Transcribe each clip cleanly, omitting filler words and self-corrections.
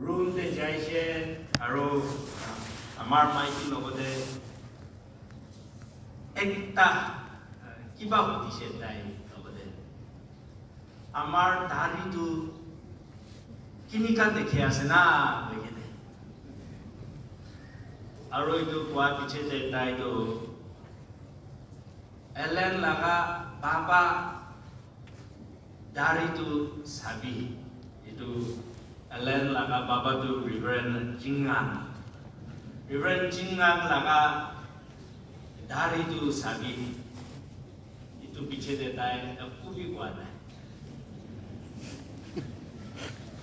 room te jaise aro amar maiki logode ekta kiba hotise tai logode amar dari tu kinika dekhe ase na loigene aro itu kwa piche je tai tu Ellen laga baba dari tu sabi itu Ellen laga baba tu Reverend Jingan laga dari tu sabi itu piche de tai kubi kwa na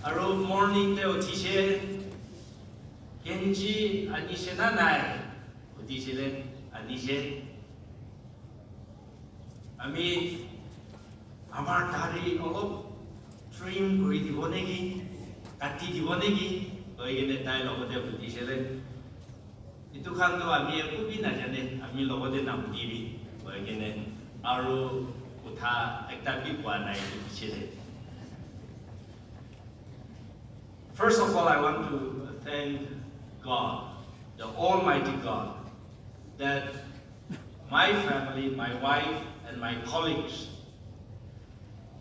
aro morning te otise Genji anishe na nai otise le anishe আমি আমার দাড়ি অলপ trim কৰি দিব নেকি কাটি দিব নেকি কইগেনে তাই লগতে বুজিছিলে ইটো খানটো আমি একোবি নাজানে আমি লগতে নাম দিবি কইগেনে আৰু কথা একটা বি কোৱা নাই বুজিছিলে First of all, I want to thank God, the Almighty God, that my family, my wife, and my colleagues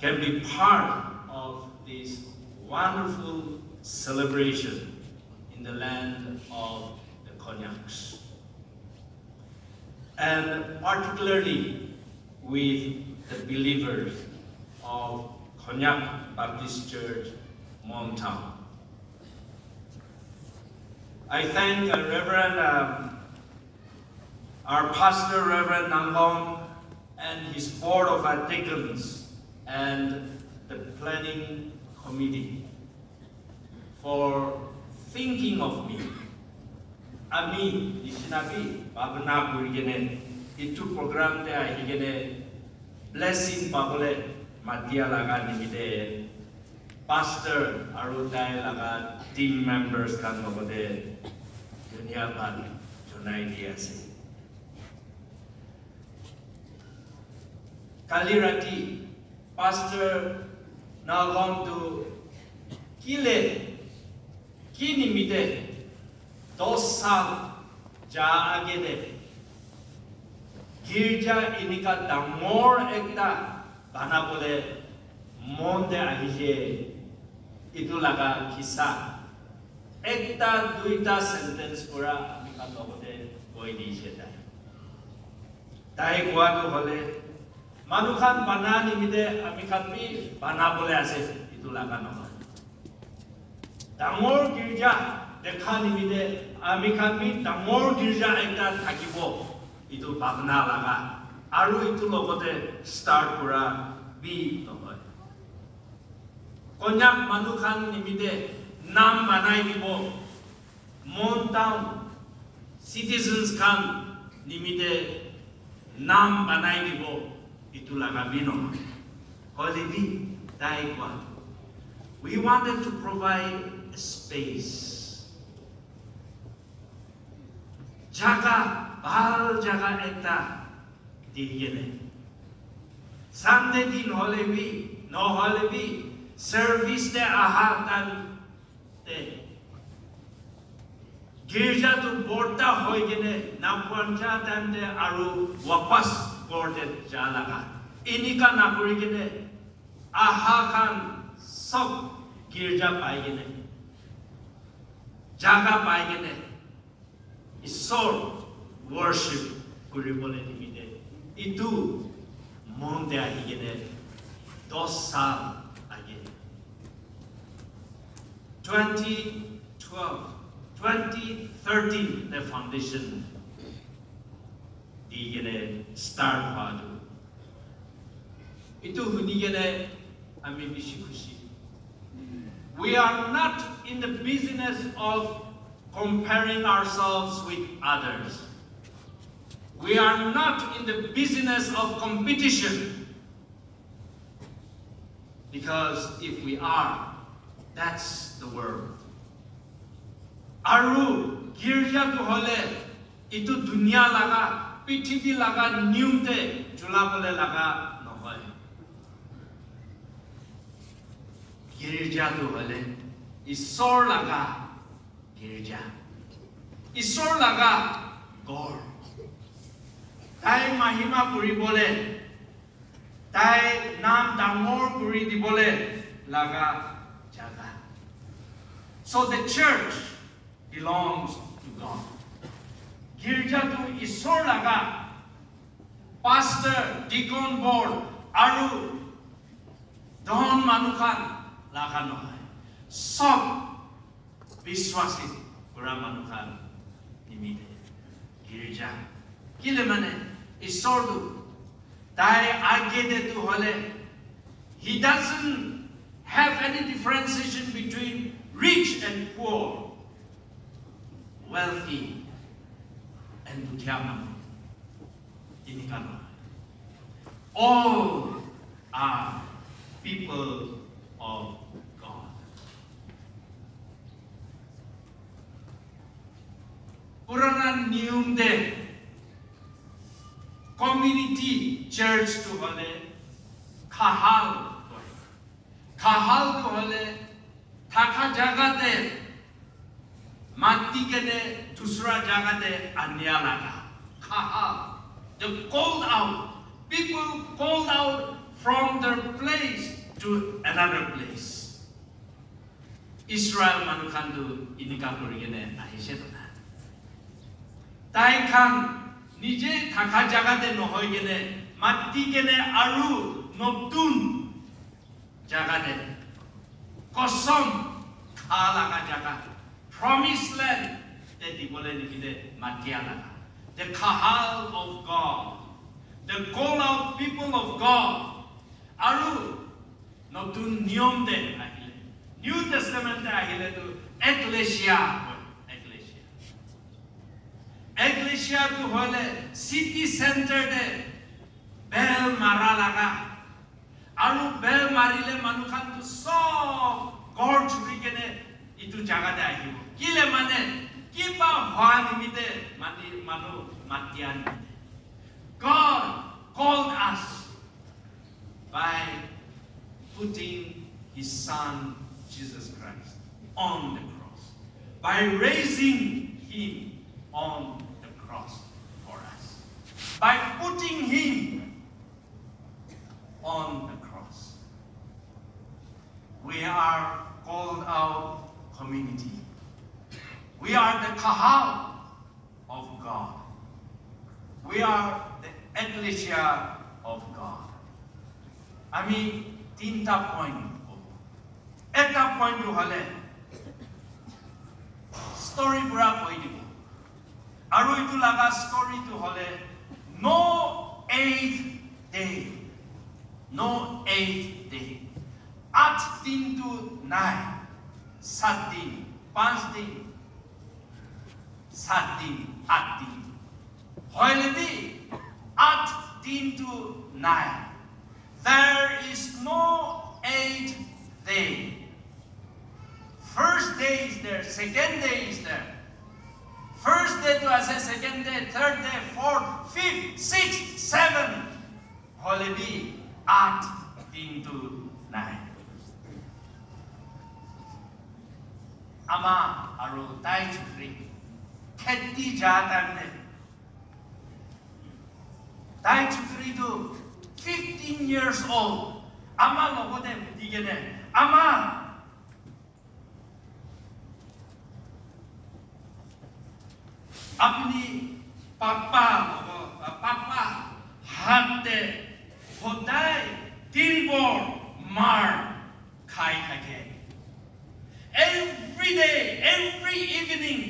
can be part of this wonderful celebration in the land of the Konyaks. And particularly with the believers of Konyak Baptist Church, Montown. I thank our pastor, Reverend Nanggong, and his board of deacons and the planning committee for thinking of me. Ami isinabi babna kurigene itu program te ahigene blessing pabole matia laga nimide pastor aru dai laga team members kan logode dunia ban jonai diase Kali rati pastor Nagom tu kile kini mide 2 साल ja age de girja inika damor ekta bana bole monde ahije itu laga kisa ekta duita sentence pura ami kan logote koi diise tai koa tu hole Manukhan bana nimide ami khan bi bana bole ase itu laga নহয় Dangor girja dekha nimide ami khan bi dangor girja ekta thakibo itu bhabna laga aru itu logote start pura bi নহয় Konyak manukhan nimide nam banai dibo Montown citizens khan nimide nam banai dibo itu laga bino holiday daikwa we wanted to provide a space jaga bhal jaga ekta digene Sunday din hole bi no hole bi service te ahatan te girja tu borta hoy gene na panja tante aru wapas korte jalaga inika na kori gene aha khan sob girja pai gene jaga pai gene isor worship kori bole nimide itu monde ahi gene 10 saal age 2013 the foundation digene start hadu itu hunigene ami bishi khushi we are not in the business of comparing ourselves with others we are not in the business of competition because if we are that's the world aru girja tu hole itu dunia laga pithibhi laga niumte julabole laga nohoy girja tu hole ঈশ্বৰ লাগা গিৰ্জা ঈশ্বৰ লাগা গড় তাই মহিমা কৰিবলে তাই নাম ডাঙৰ কৰি দিবলে লাগা জাগা so the church belongs to God গিৰ্জাটো ঈশ্বৰ লাগা pastor deacon board আৰু don মানুখান লাগা নহয় সব বিশ্বাসী পুৰা মানুখান নিমিতে গিৰ্জা কিলে মানে ঈশ্বৰটো তাই আগে দেটো হলে he doesn't have any differentiation between rich and poor wealthy and দুখীয়া মানুহ ইনিকা নহয় all are people of God পুরানা নিয়ম দে community church to hole khahal to hole thaka jagate matti kene dusra jagate anya laga khahal the called out people called out from their place to another place Israel manukhandu inika korigene ahise na tai khan নিজে থাকা জায়গাতে নহয় গেলে মাটি গেলে আৰু নতুন জায়গাতে কসম খা লাগা জায়গা promise land তে দিবলে নিকিলে মাটি লাগা the kahal of God the call out people of God আৰু নতুন নিয়ম দে আহিলে নিউ টেষ্টামেন্ট আহিলে তো ecclesia Ecclesia to hole city center de bell mara laga aru bell marile manukhan to sob god churi kene itu jaga de ahibo kile mane kiba hoa nimite manu matian God called us by putting his son Jesus Christ on the cross by raising him on the cross for us by putting him on the cross we are called out community we are the kahal of God we are the ecclesia of God I mean tinta point eta point hole story pura koi dibo আৰু ইটো লাগা স্টোরিটো হলে no eighth day 8 দিন to 9 7 দিন 5 দিন 7 দিন 8 দিন হইলে দি 8 দিন to 9 there is no 8th day first day is there second day is there First day to us, second day, third day, fourth, fifth, sixth, seventh. Holiday, 8 to 9. Ama aru tai chukri, kheti jatane. Tai chukri to 15 years old. Ama logote budigene. Ama अपनी पापा हाथे होताय तीन bore मार खाई থাকে every day every evening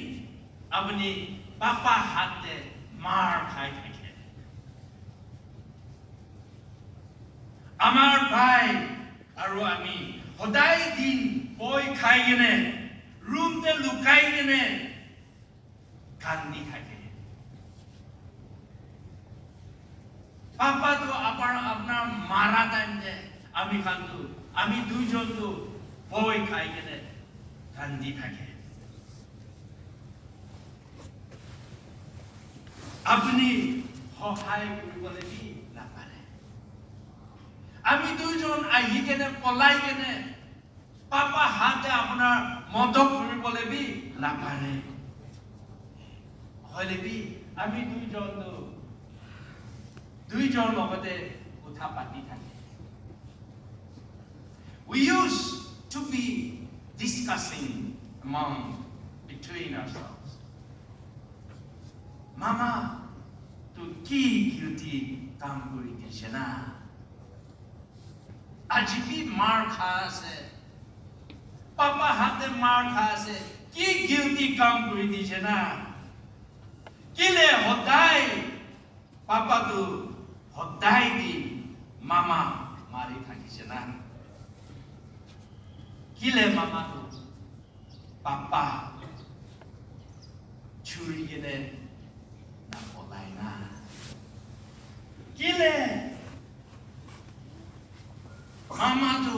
अपनी पापा हाथे मार खाई থাকে আমার ভাই আৰু আমি হোতাই দিন বই খাই গনে রুমতে লুকাই গনে কান্দি থাকে পাপা তো আপনার মারা টাইম যে আমি কান্দু আমি দুইজন তো বই খাই গেলে কান্দি থাকে আপনি সহায় কৰিবলৈ কি নাপাৰে আমি দুইজন আহি কেনে পলাই কেনে পাপা হাতে আপোনাৰ মদক কৰিবলৈ বি নাপাৰে হলে বি আমি দুইজন লগতে কথা পাতি থাকে we used to be discussing between ourselves mama tu ki guilty কাম কৰি দিছে না আজি কি মাৰ খা আছে পাপা হাতে মাৰ খা আছে কি guilty কাম কৰি দিছে না কিলে হদাই পাপা তো হদাই দি মামা মাৰি থাকিছে না কিলে মামা তো পাপা চুৰি কেনে না পলাই না কিলে মামা তো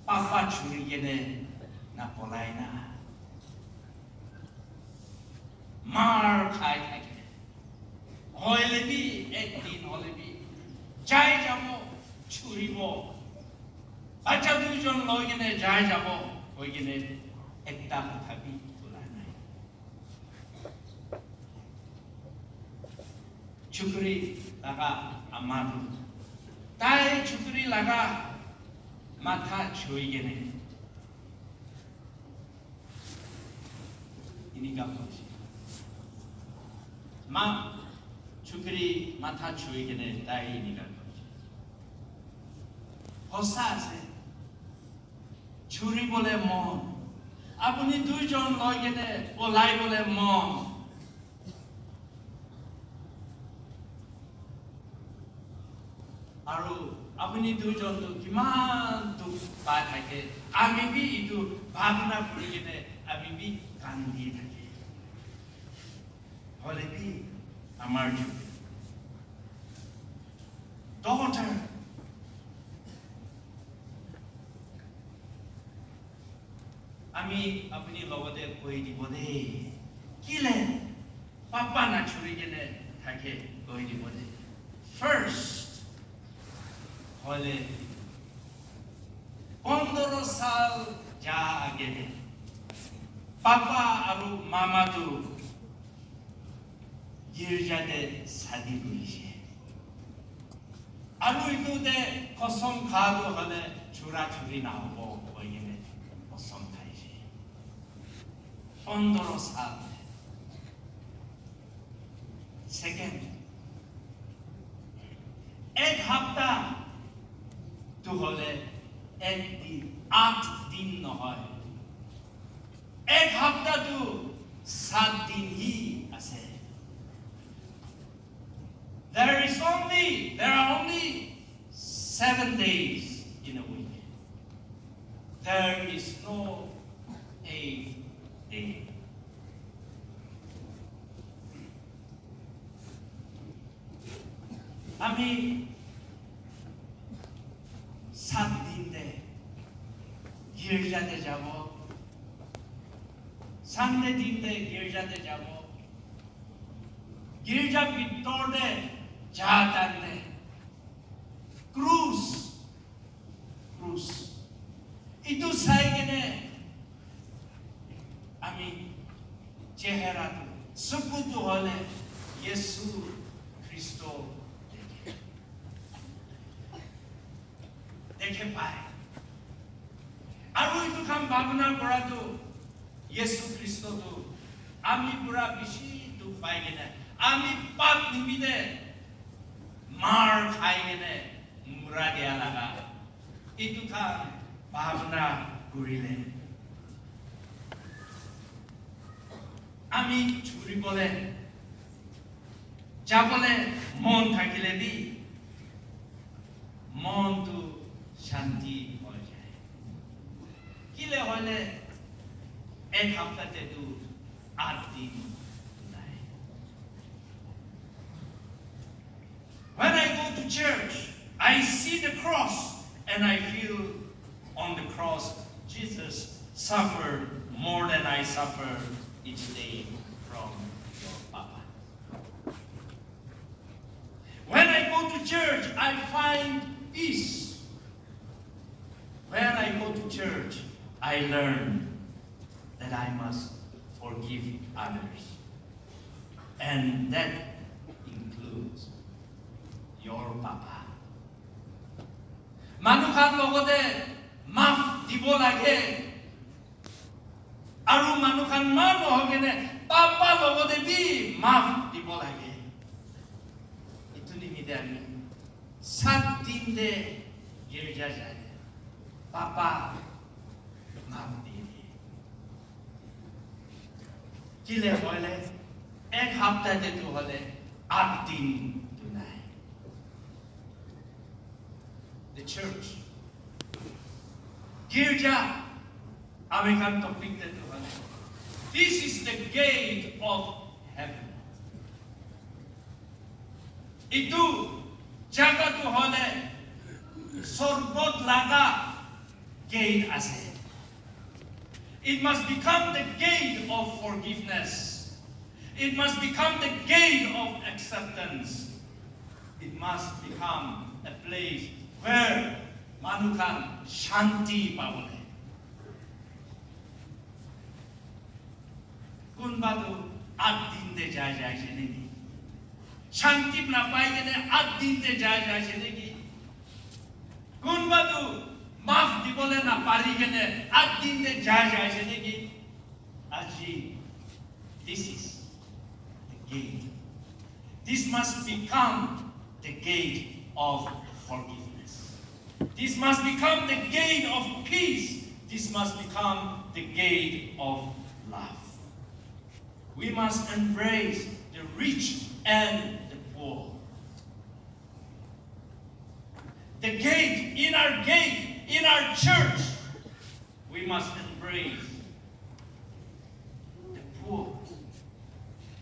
পাপা চুরি কেনে না পলাই না মার খাই থাকে হইলে বি একদিন হলে বি যাই যাব ছুরিব বাচ্চা দুইজন লই কেনে যাই যাব হই কেনে একটা কথা বি তোলা নাই চুকরি লাগা আমার তাই চুকরি লাগা মাথা ছুঁই কেনে ইনি কাম করছে মা চুকরি মাথা ছুঁই কেনে তাই ইনি কাম করছে হসা আছে ছুরি বলে মন আপনি দুইজন লই কেনে পলাই বলে মন আৰু আপুনি দুইজন কিমান দুখ পাই থাকে আমি বি ইটো ভাবনা কৰি কেনে আমি বি কান্দি থাকে হলে বি আমাৰ daughter আমি আপুনি লগতে কৈ দিব দেই কিলে পাপা না ছুৰি কেনে থাকে কৈ দিব দেই first হলে 15 সাল যা আগে পাপা আৰু মামা তো গিৰ্জাতে শাদি কৰিছে আৰু ইটোতে কসম খালো হলে চুৰা চুৰি না হ'ব কইনে কসম খাইছে 15 সাল সেকেন্ড এক সপ্তাহ তো হলে একদিন 8 দিন নহয় এক সপ্তাহ তো 7 দিন হি আছে there are only 7 days in a week there is no 8th day আমি 7 দিন দে গির্জাতে যাব সানডে দিন দে গির্জাতে যাব গির্জা ভিতরে যা টানলে ক্রুজ ইটো চাই কেনে আমি চেহারাটো চকুটো হলে ইয়েসু খ্রিস্ট দেখে পায় আৰু ইটো কাম ভাবনা কৰাটো ইয়েসু খ্রিস্ট তো আমি পুরা বেশি দুখ পাই কেনে আমি পাপ নিমিতে মার খাই কেনে মুরা দিয়া লাগা ইটো কাম ভাবনা করিলে আমি চুরি বলে যাবলে মন থাকিলে বি মন তো শান্তি হয়ে যায় কিলে হলে এক সপ্তাহতে তো 8 দিন নাই when I go to church I see the cross and I feel on the cross Jesus suffered more than I suffer each day from your papa when I go to church I find peace when I go to church I learn that I must forgive others. And that includes your papa. Manukhan logode maaf dibo lage. Aru manukhan ma nohogene papa logode bi maaf dibo lage. Itu nimite ami 7 दिन de girja jay. Papa maaf diye. Kile hoile ek hafta de tu hole 8 दिन tunai. The church girja American topic de tu hole. This is the gate of heaven. Itu jaga tu hole sorbot laga gate ase. It must become the gate of forgiveness. It must become the gate of acceptance. It must become a place where manukhan shanti pabole. Kunba tu 8 दिन de jay jay senegi. Shanti na pai gene 8 दिन de jay jay senegi. Kunba tu maaf dibole na pari gene 8 दिन de jay jay senegi. Aji, this is the gate. This must become the gate of forgiveness. This must become the gate of peace. This must become the gate of love. We must embrace the rich and the poor. The gate, in our church, we must embrace the poor,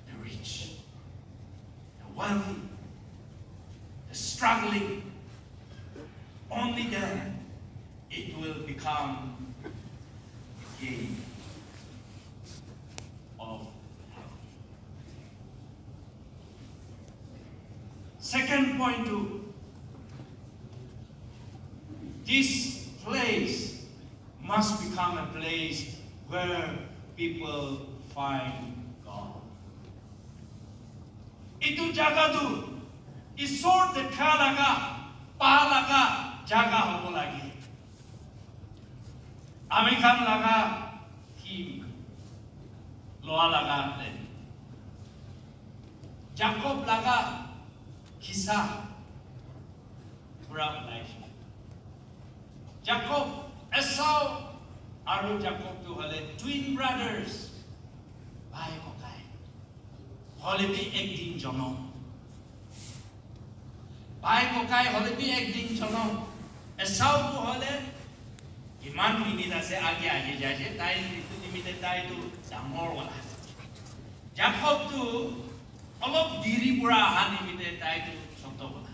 the rich, the wealthy, the struggling. Only then it will become the gate of heaven. Second point too. This place must become a place where people find God. Itu jaga tu, isor dekha laga, pa laga jaga hobo lagi. Amikan laga him, loa laga len. Jacob laga kisah pura ulai. Jacob, Esau, aru Jacob tu hale twin brothers. Bhai kokai. Hole bhi ek din jonom. Bhai kokai hole bhi ek din jonom. Esau tu hale iman minita se age jaise tai itu nimite tai tu damor wala. Jacob tu olop diri pura han nimite tai tu sonto wala.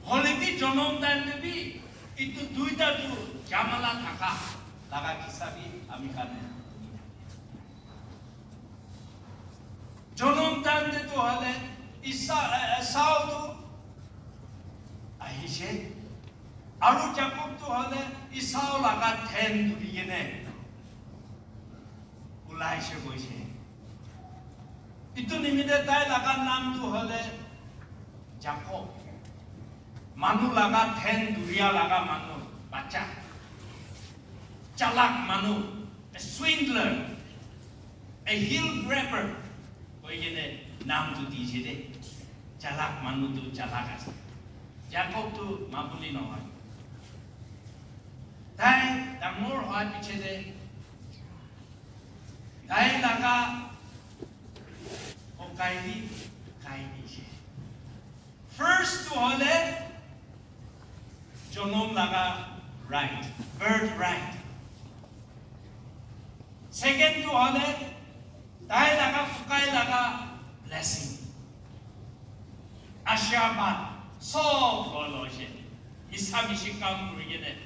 Holiti jonom dan debi itu duita tu jamala thaka laga kisabi ami kane jonom dan de tu hale Esau tu ahishe aru Jacob tu hale Esau laga then duri gene ulai se goise itu nimite tai laga nam tu hale Jacob. Manu laga then duria laga manu baca chalak manu a swindler a heel grabber koi gene naam tu diye de chalak manu tu chalak ase Jacob tu mabuli no hoy tai damor hoy piche de tai laga okaidi kaidi first tu hole jonom laga right, birth right. Second to hole, dai laga fukai laga blessing. Ashirabad, so prologe. Isabishikam kurigene.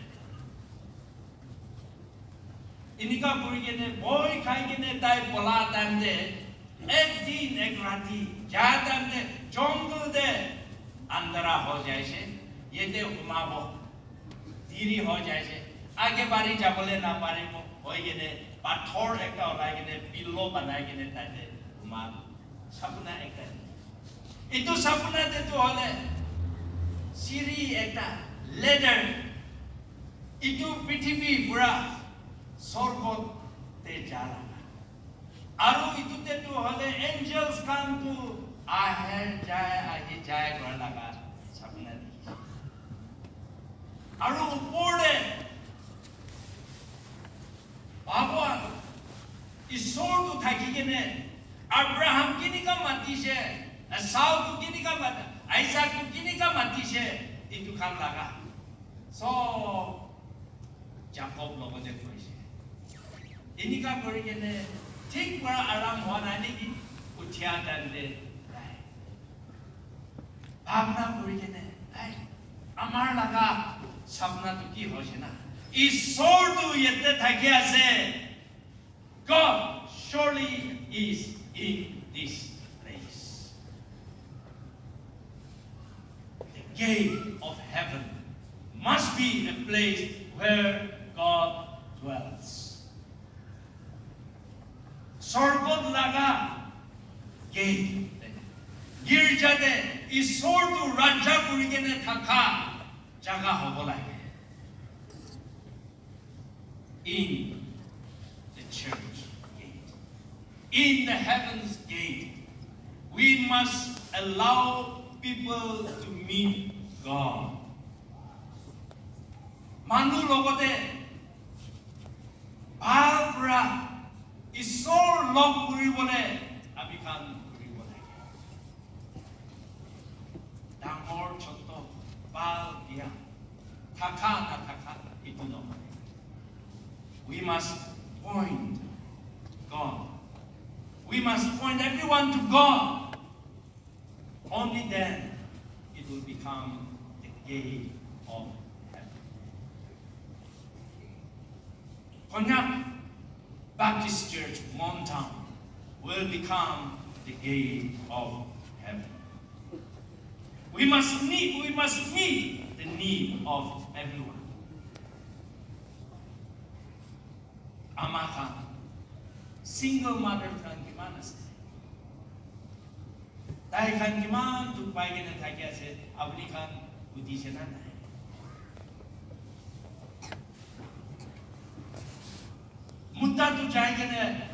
Inika kurigene boy kaigene dai pola tande. Ek din ek rati, jatande jungle de andara ho jaise. Ye de umabo. धीरी हो जाए आगे बारी जाबले ना पारे को hoigene pathor ekta olaigene pillow banaigene tate ma sapna ekta itu sapna te to hole siri ekta ladder itu prithibi pura sorgot te jala aru itu te to hole angels come to ahe jai kora laga sapna aru upore bhagwan ishor tu thakigene Abraham kini ka mati se Esau tu kini ka mati Isaac tu kini ka mati se itu kan laga so Jacob logote koise ini ka korigene ঠিক কৰা আৰাম হোৱা নাই নেকি উঠিয়া টানলে নাই ভাবনা কৰি কেনে আমাৰ লাগা স্বপ্নটো কি হৈছে না ঈশ্বৰটো ইয়াতে থাকি আছে God surely is in this place the gate of heaven must be a place where God dwells Sorgot laga gate girjate ishor tu raja kurigene thaka jaga hobo lage in the church gate in the heavens gate we must allow people to meet God manu logote bhabra ঈশ্বৰ লগ কৰিবলৈ আমি কাম কৰিব লাগে ডাঙৰ ছোট বাল বিয়া থাকা নাথাকা এইটো নহয় we must point God we must point everyone to God only then it will become the gate of heaven Konyak Baptist Church, Montown, will become the gate of heaven. We must meet the need of everyone. Amaka, single mother kan gimana sih? Dahil kan gimana tu pagi na thaki ase, abni kan budi sena na. Mutta tu jaigene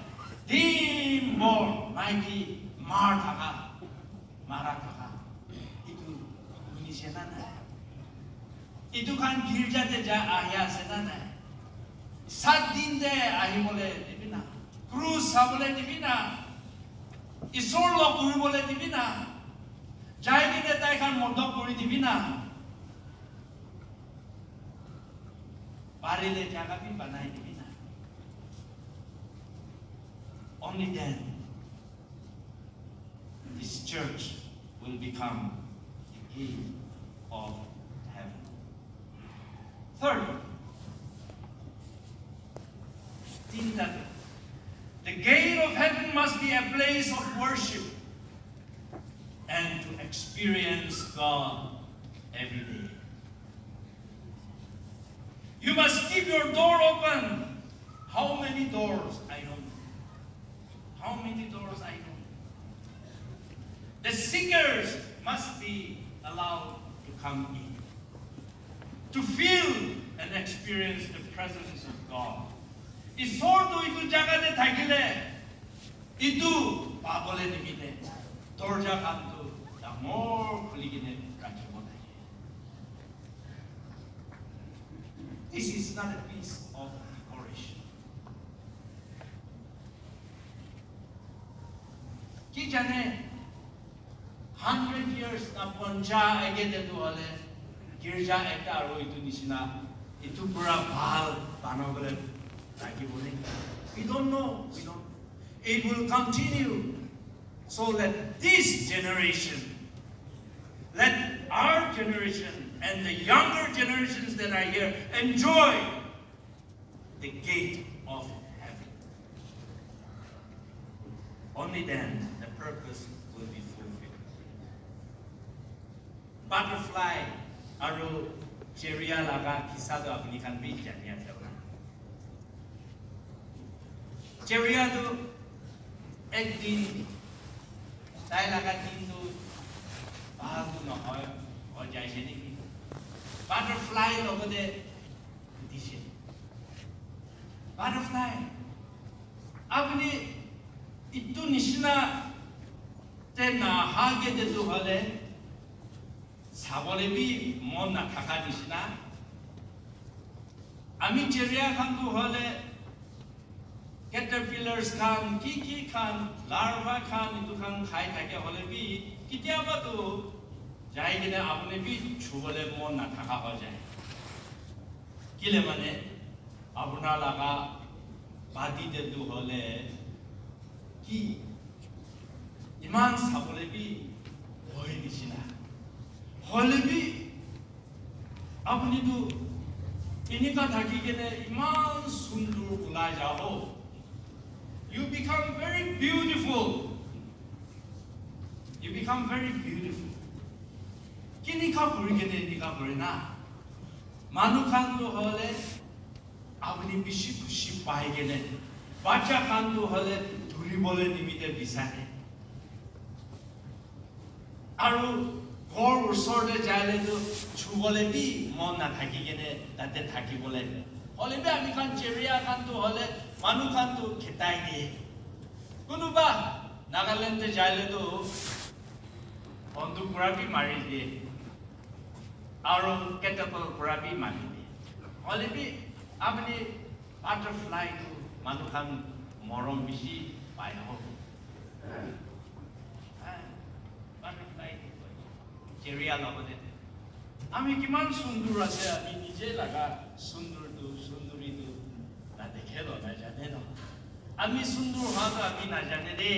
dim bor maiki mara thaka itu budi sena na. Itu kan girja te ja ahya sena na. 7 din de ahi bole dibina. Cruz sabole dibina. Isor lo kuri bole dibina. Jaigene tai kan modok kuri dibina. Parile jaga pi banai dibina. Only then this church will become the gate of heaven. Third, the gate of heaven must be a place of worship and to experience God every day. You must keep your door open. How many doors? I don't know. How many doors I know. The seekers must be allowed to come in, to feel and experience the presence of God. Isor tu itu jaga de thakile, itu pabole nimite, dorja kantu, damor kuligine rakhibo lage. This is not a piece of decoration. Ki jane 100 years na ponja agede tu hole girja ekta aro itu nisina itu pura bhal banobole rakibole we don't know it will continue so let this generation let our generation and the younger generations that are here enjoy the gate of heaven only then the purpose will be fulfilled. Butterfly, aro cheria laga kisa to apni kan bhi janiya chawla. Cheria tu ek din tai laga din tu bahal tu no hoy jai se ni butterfly logo de dishe butterfly apni itu nishna te na hage de tu hole sabole bi mon na thaka nishna ami cheria khan tu hole caterpillars khan ki khan larva khan itu khan khai thake hole bi kitiaba tu jai gine apne bi chubole mon na thaka ho jay kile mane apna laga badi de tu hole ki iman sabole bi hoy nishina hole bi apni tu inika thaki gine iman sundur ulai jao you become very beautiful. You become very beautiful. Kini ka puri kene ni ka puri na. Manu khan to hole apni bishi khushi pai gene. Bacha khan to hole dhuri bole nimite bisane. Aru ghor usor de jaile to chubole bi mon na thaki gene tate thaki bole. Hole be ami khan cheria khan to hole manu khan to khetai de. Kunuba Nagaland te jaile to Ondu pura bhi mari diye aur catapult pura bhi mari diye hole bhi apni butterfly to manu khan morom bishi pai ho butterfly cheria logode ami kiman sundur ase ami nije laga sundur tu sunduri tu na dekhe lo na jane no ami sundur ha to ami na jane de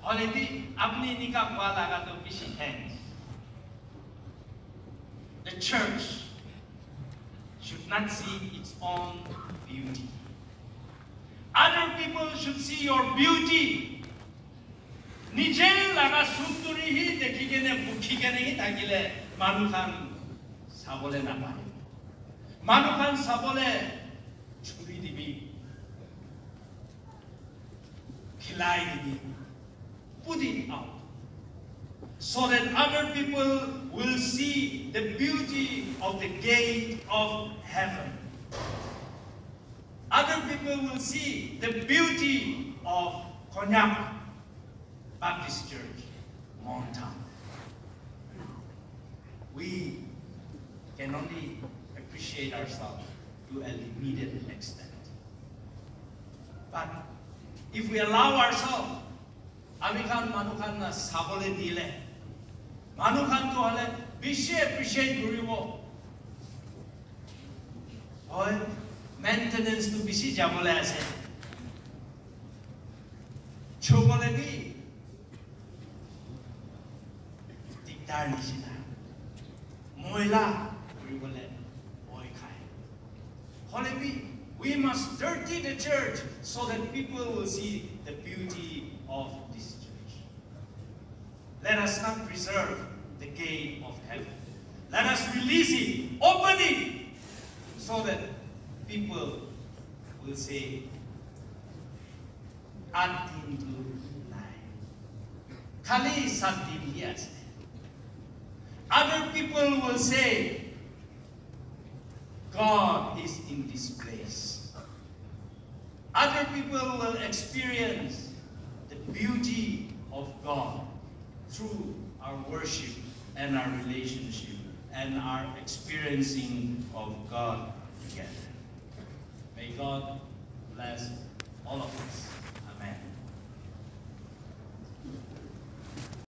already apni nika kwa laga to bishi thanks the church should not see its own beauty other people should see your beauty nije laga sunduri hi dekhi gene bukhi gene hi thakile manu khan sabole na pai manu khan sabole churi dibi khilai dibi put it out so that other people will see the beauty of the gate of heaven. Other people will see the beauty of Konyak Baptist Church, Montown. We can only appreciate ourselves to a limited extent. But if we allow ourselves Ami khan manu khan na sabole dile manu khan to hole bishi appreciate guribo hoy maintenance to bishi jamole ase chobole bi diktar nishina moila guribole boy khai hole bi we must dirty the church so that people will see the beauty of this church. Let us not preserve the gate of heaven. Let us release it, open it, so that people will say, Atin tu nai. Kali satim yes. Other people will say, God is in this place. Other people will experience the beauty of God through our worship and our relationship and our experiencing of God together. May God bless all of us.